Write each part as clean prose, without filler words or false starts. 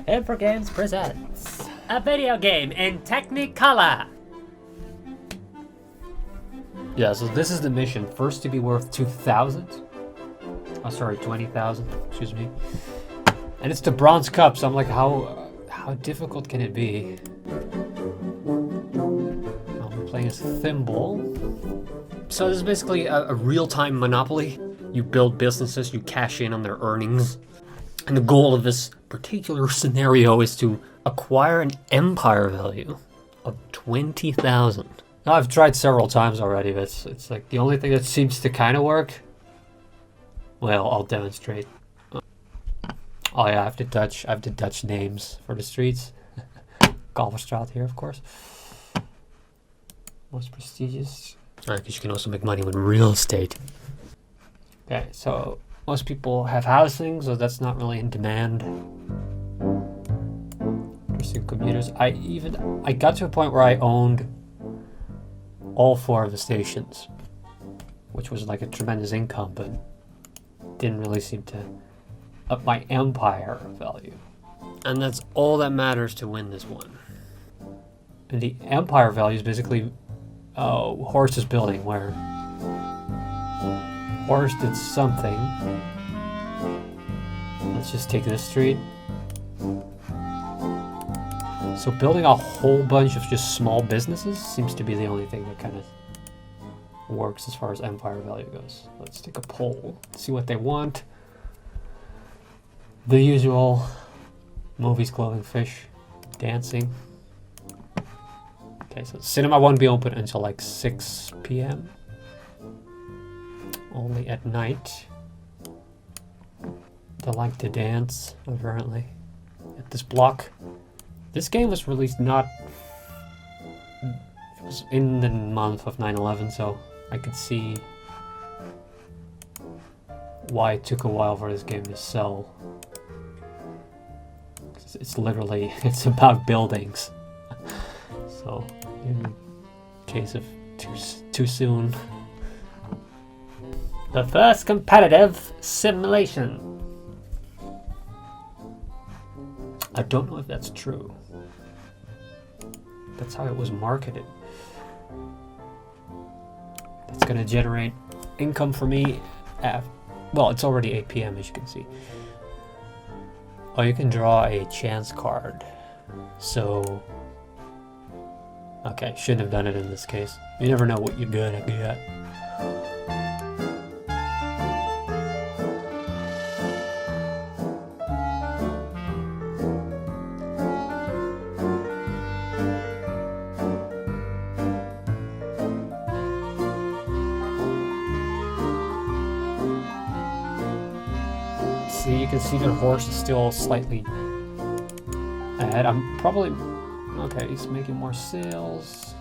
Games presents a video game in Technicolor. Yeah, so this is the mission. First to be worth 2,000. Oh, sorry, 20,000. Excuse me. And it's the bronze cup, so I'm like, how difficult can it be? I'm playing as Thimble. So this is basically a real-time Monopoly. You build businesses, you cash in on their earnings. And the goal of this particular scenario is to acquire an empire value of 20,000. Now, I've tried several times already, but it's like the only thing that seems to kind of work. Well, I'll demonstrate. Oh yeah, I have to Dutch names for the streets. Kalverstraat here, of course. Most prestigious. Because you can also make money with real estate. Okay, so most people have housing, so that's not really in demand. Interesting computers. I got to a point where I owned all 4 of the stations, which was like a tremendous income, but didn't really seem to up my empire value. And that's all that matters to win this one. And the empire value is basically Horse's building, where Horse did something. Let's just take this street. So building a whole bunch of just small businesses seems to be the only thing that kind of works as far as empire value goes. Let's take a poll, see what they want. The usual: movies, clothing, fish, dancing. Okay, so cinema won't be open until like 6 p.m. Only at night. They like to dance, apparently. At this block. This game was released it was in the month of 9/11, so I could see why it took a while for this game to sell. It's literally, it's about buildings. So, in case of too soon. The first competitive simulation. I don't know if that's true. That's how it was marketed. That's gonna generate income for me well, it's already 8 p.m. as you can see. Oh, you can draw a chance card. So, okay, shouldn't have done it in this case. You never know what you're gonna get. See, you can see the Horse is still slightly ahead. I'm probably... Okay, he's making more sales.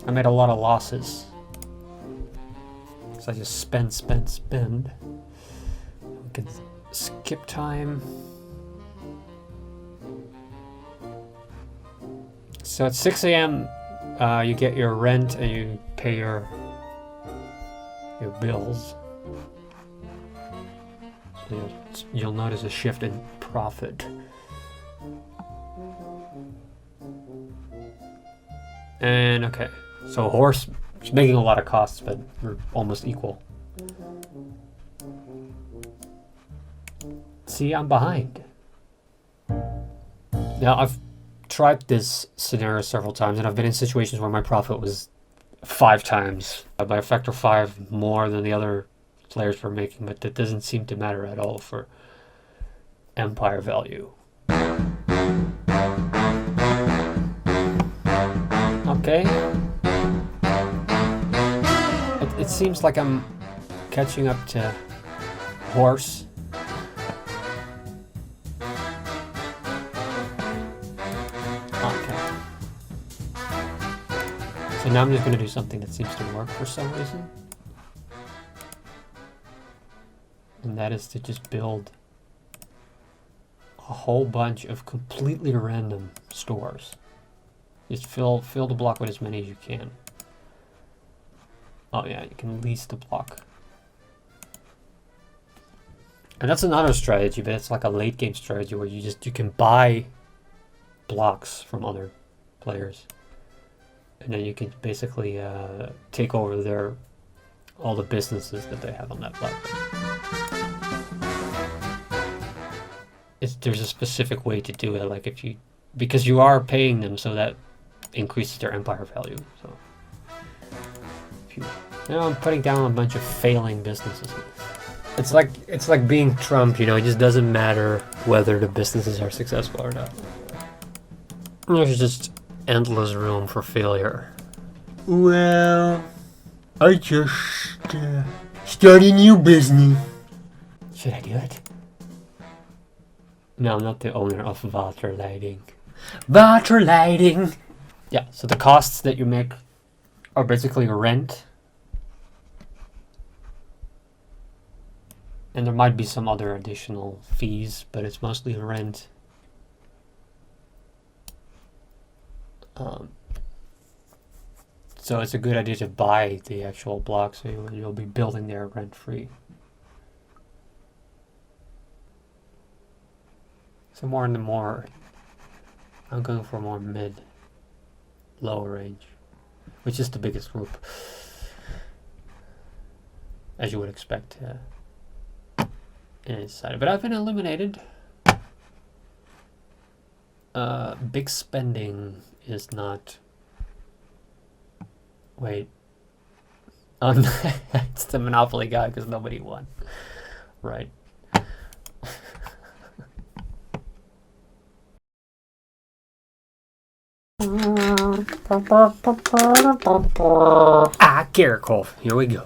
I made a lot of losses. So I just spend. We can skip time. So at 6 a.m. You get your rent and you pay your bills. So you'll notice a shift in profit. And okay, so Horse is making a lot of costs, but we're almost equal. See, I'm behind. Now, I've tried this scenario several times, and I've been in situations where my profit was 5 times, by a factor 5 more than the other players were making, but that doesn't seem to matter at all for empire value. Okay. It seems like I'm catching up to Horse. So now I'm just going to do something that seems to work for some reason. And that is to just build a whole bunch of completely random stores. Just fill the block with as many as you can. Oh yeah, you can lease the block. And that's another strategy, but it's like a late game strategy where you can buy blocks from other players, and then you can basically take over all the businesses that they have on that platform. There's a specific way to do it, like because you are paying them, so that increases their empire value. So I'm putting down a bunch of failing businesses. It's like being Trump, it just doesn't matter whether the businesses are successful or not. There's just endless room for failure. Well, I just started a new business. Should I do it? No, I'm not the owner of water lighting. Water lighting! Yeah, so the costs that you make are basically rent. And there might be some other additional fees, but it's mostly rent. So it's a good idea to buy the actual block, so you'll be building there rent-free. So I'm going for more mid-low range, which is the biggest group, as you would expect. Inside, but I've been eliminated. Big spending is not. Wait. It's the Monopoly guy because nobody won. Right. Caracol. Here we go.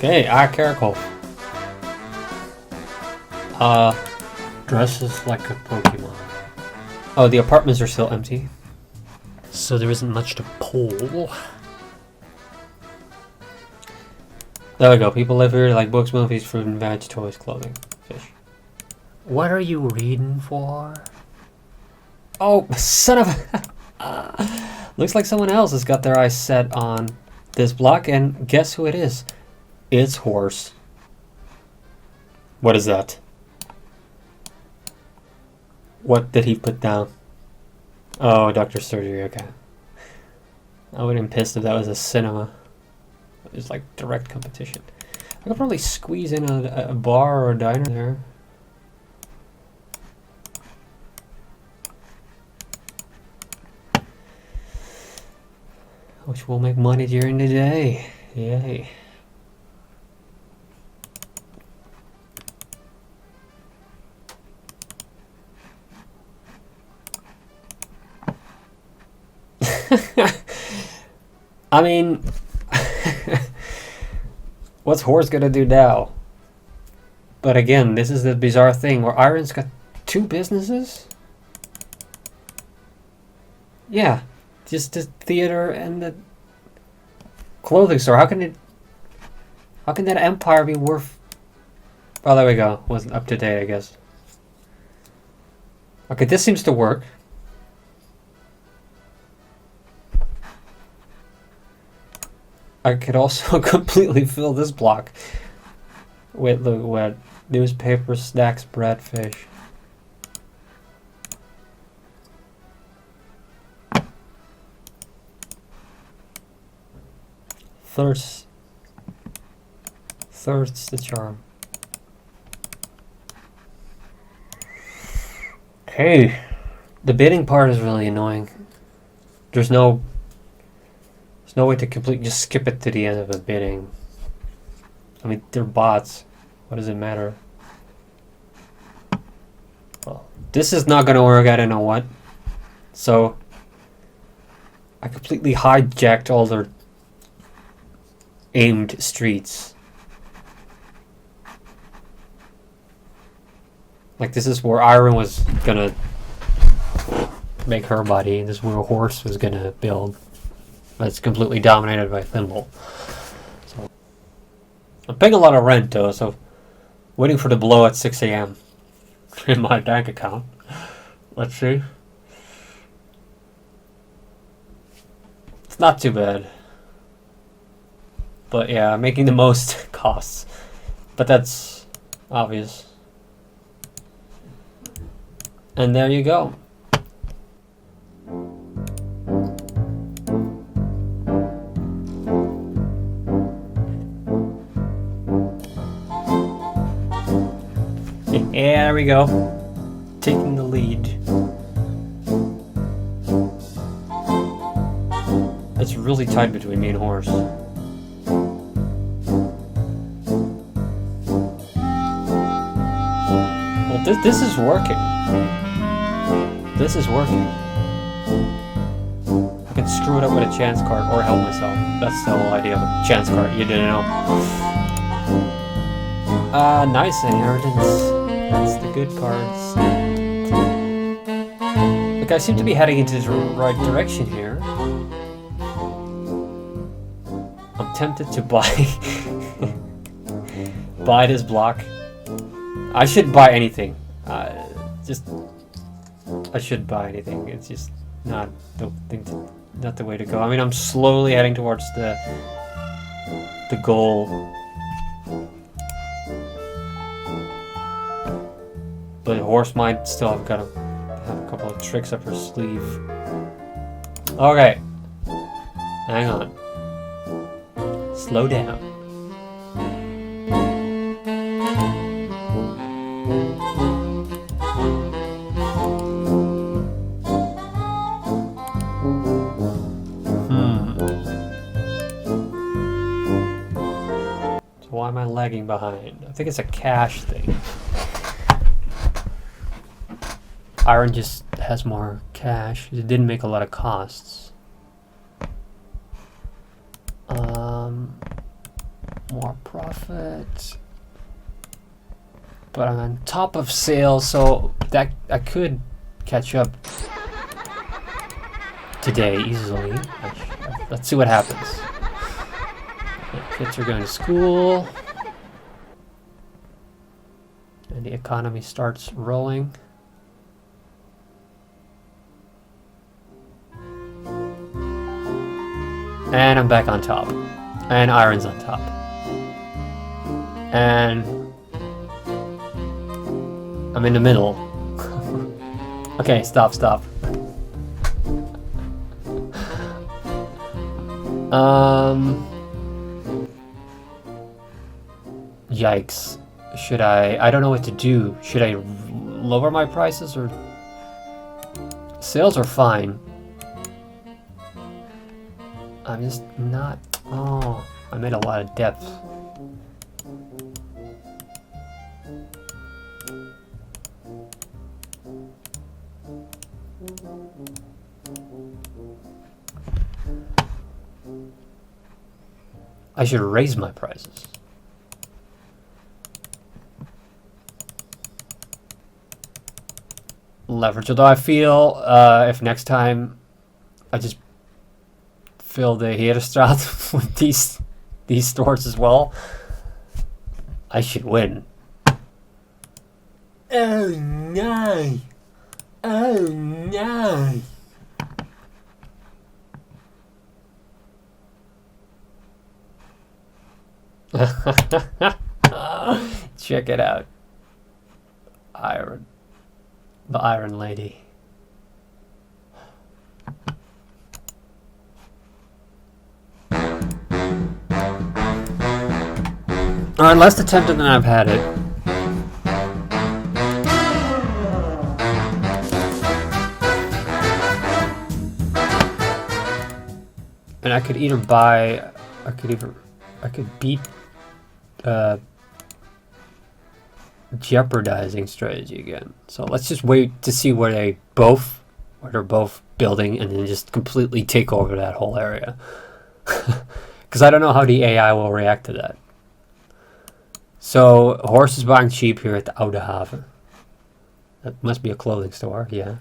Okay, Caracol. Dresses like a Pokemon. Oh, the apartments are still empty. So there isn't much to pull. There we go. People live here like books, movies, fruit and veg, toys, clothing, fish. What are you reading for? Oh, son of a... Looks like someone else has got their eyes set on this block, and guess who it is? It's horse. What is that? What did he put down? Oh, Doctor Surgery, okay. I would have been pissed if that was a cinema. It's like direct competition. I could probably squeeze in a bar or a diner there. Which will make money during the day. Yay. I mean, what's Horse gonna do now? But again, this is the bizarre thing where Iron's got two businesses? Yeah, just the theater and the clothing store. How can that empire be worth... Oh, there we go. Wasn't up to date, I guess. Okay, this seems to work. I could also completely fill this block with newspapers, snacks, bread, fish. Thirst's the charm. Hey, the bidding part is really annoying. There's no way to completely just skip it to the end of a bidding. I mean, they're bots. What does it matter? Well, this is not gonna work, I don't know what. So, I completely hijacked all their aimed streets. Like, this is where Iron was gonna make her body, and this is where Horse was gonna build. But it's completely dominated by Thimble. So, I'm paying a lot of rent though, so waiting for the blow at 6 a.m. in my bank account. Let's see. not too bad. But yeah, making the most costs. But that's obvious. And there you go. Yeah, there we go. Taking the lead. It's really tight between me and Horse. Well, this is working. This is working. I can screw it up with a chance card or help myself. That's the whole idea of a chance card. You didn't know. Nice inheritance. That's the good cards. Look, I seem to be heading into the right direction here. I'm tempted to buy buy this block. I shouldn't buy anything. I should buy anything. It's just not the thing not the way to go. I mean, I'm slowly heading towards the goal. But Horse might still have got have a couple of tricks up her sleeve. Okay. Hang on. Slow down. So why am I lagging behind? I think it's a cash thing. Iron just has more cash. It didn't make a lot of costs. More profit. But I'm on top of sales, so that I could catch up today easily. Let's see what happens. Kids are going to school. And the economy starts rolling. And I'm back on top. And Iron's on top. And I'm in the middle. Okay, stop. Yikes. Should I don't know what to do. Should I lower my prices or... Sales are fine. I'm just not... Oh, I made a lot of depth. I should raise my prices. Leverage. Although I feel if next time I just fill the Herenstraat with these stores as well, I should win. Oh no! Oh no! Check it out. Iron. The Iron Lady. Alright, less attempted than I've had it. And I could either buy... I could beat... jeopardizing strategy again. So let's just wait to see where they're both building and then just completely take over that whole area. Because I don't know how the AI will react to that. So Horse is buying cheap here at the Oude Haven. That must be a clothing store, yeah.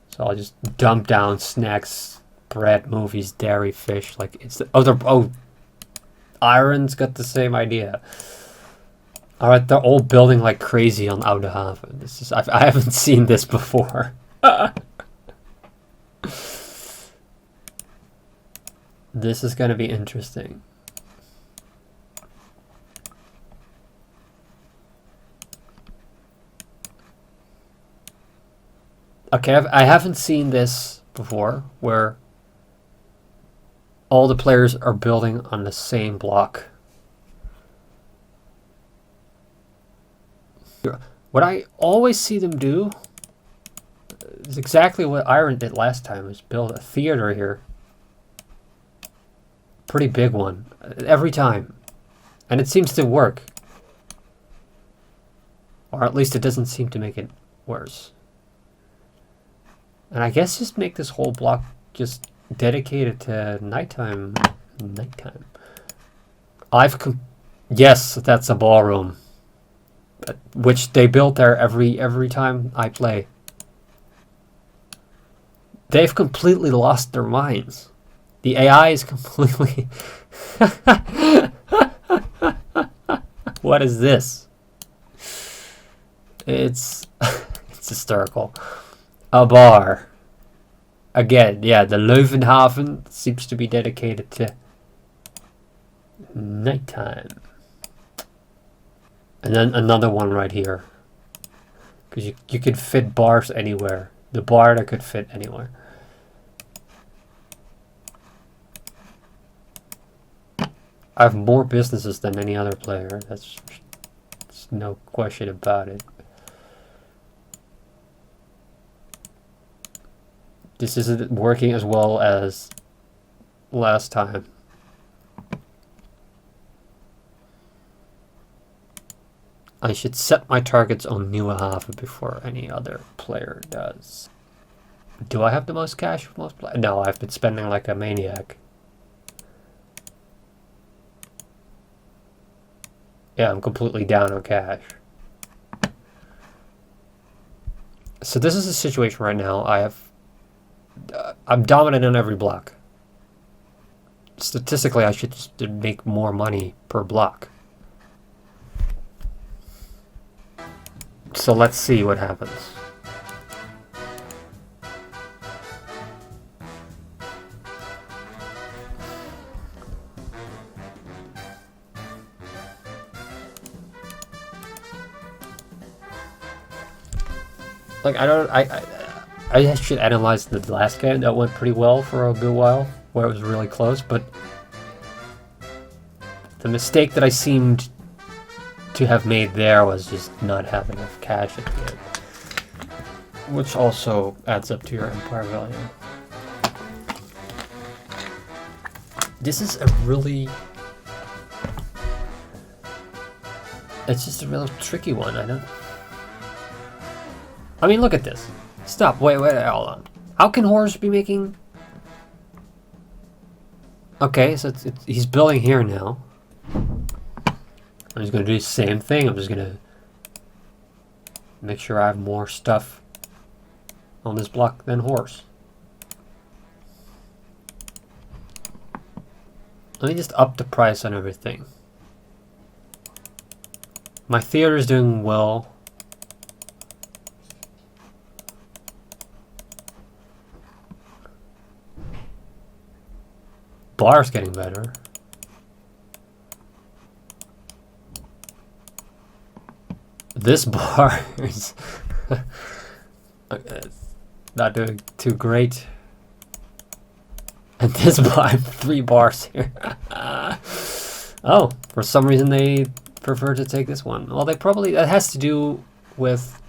So I'll just dump down snacks, bread, movies, dairy, fish. Like it's the Iron's got the same idea. All right, they're all building like crazy on Oude Haven. This is I haven't seen this before. This is going to be interesting. Okay, I haven't seen this before, where all the players are building on the same block. What I always see them do is exactly what Iron did last time, is build a theater here. Pretty big one, every time. And it seems to work. Or at least it doesn't seem to make it worse. And I guess just make this whole block just dedicated to nighttime. Nighttime. Yes, that's a ballroom. Which they built there every time I play. They've completely lost their minds. The AI is completely... What is this? It's hysterical. A bar. Again, yeah, the Leuvenhaven seems to be dedicated to nighttime. And then another one right here. Because you could fit bars anywhere. The bar that could fit anywhere. I have more businesses than any other player. That's no question about it. This isn't working as well as last time. I should set my targets on Nieuwehaven before any other player does. Do I have the most cash for most players? No, I've been spending like a maniac. Yeah, I'm completely down on cash. So this is a situation right now. I'm dominant on every block. Statistically, I should just make more money per block. So let's see what happens. Like, I should analyze the last game. That went pretty well for a good while, where it was really close, but the mistake that I seemed to have made there was just not having enough cash at the end. Which also adds up to your empire value. This is a really... It's just a real tricky one, I mean, look at this. Stop, wait, hold on. How can Horus be making... Okay, so he's building here now. I'm just going to do the same thing. I'm just going to make sure I have more stuff on this block than Horse. Let me just up the price on everything. My theater is doing well. Bar's getting better. This bar is not doing too great. And this bar, I have 3 bars here. Oh, for some reason they prefer to take this one. Well, that has to do with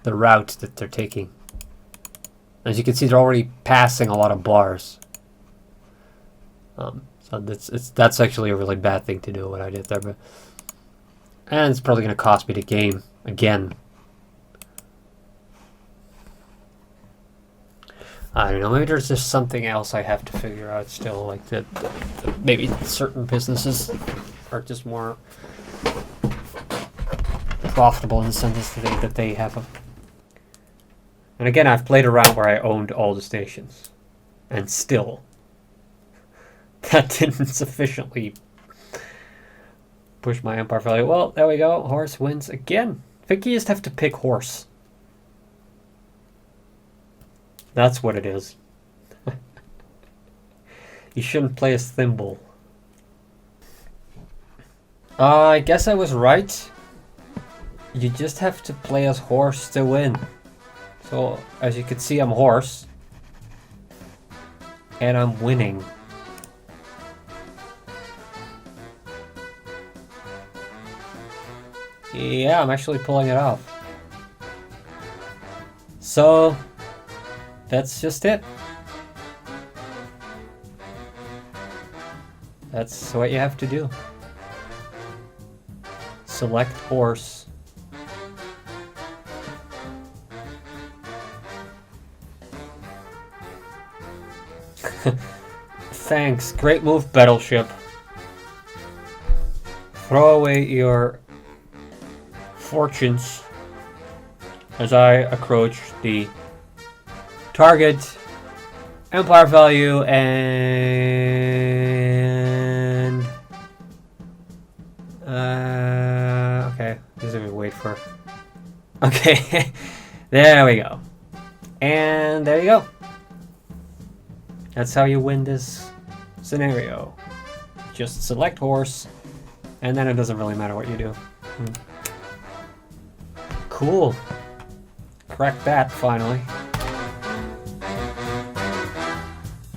the route that they're taking. As you can see, they're already passing a lot of bars. So that's actually a really bad thing to do, what I did there. But, and it's probably going to cost me the game again. I don't know, maybe there's just something else I have to figure out still, like that maybe certain businesses are just more profitable in the sense that they have a... And again, I've played around where I owned all the stations, and still that didn't sufficiently push my empire value. Well, there we go. Horse wins again. I think you just have to pick horse. That's what it is. You shouldn't play as Thimble. I guess I was right. You just have to play as Horse to win. So, as you can see, I'm Horse. And I'm winning. Yeah, I'm actually pulling it off. So, that's just it. That's what you have to do. Select Horse. Thanks. Great move, Battleship. Throw away your fortunes as I approach the target empire value and okay, this is gonna wait for. Okay, there we go, and there you go. That's how you win this scenario. Just select Horse, and then it doesn't really matter what you do. Cool. Cracked that finally.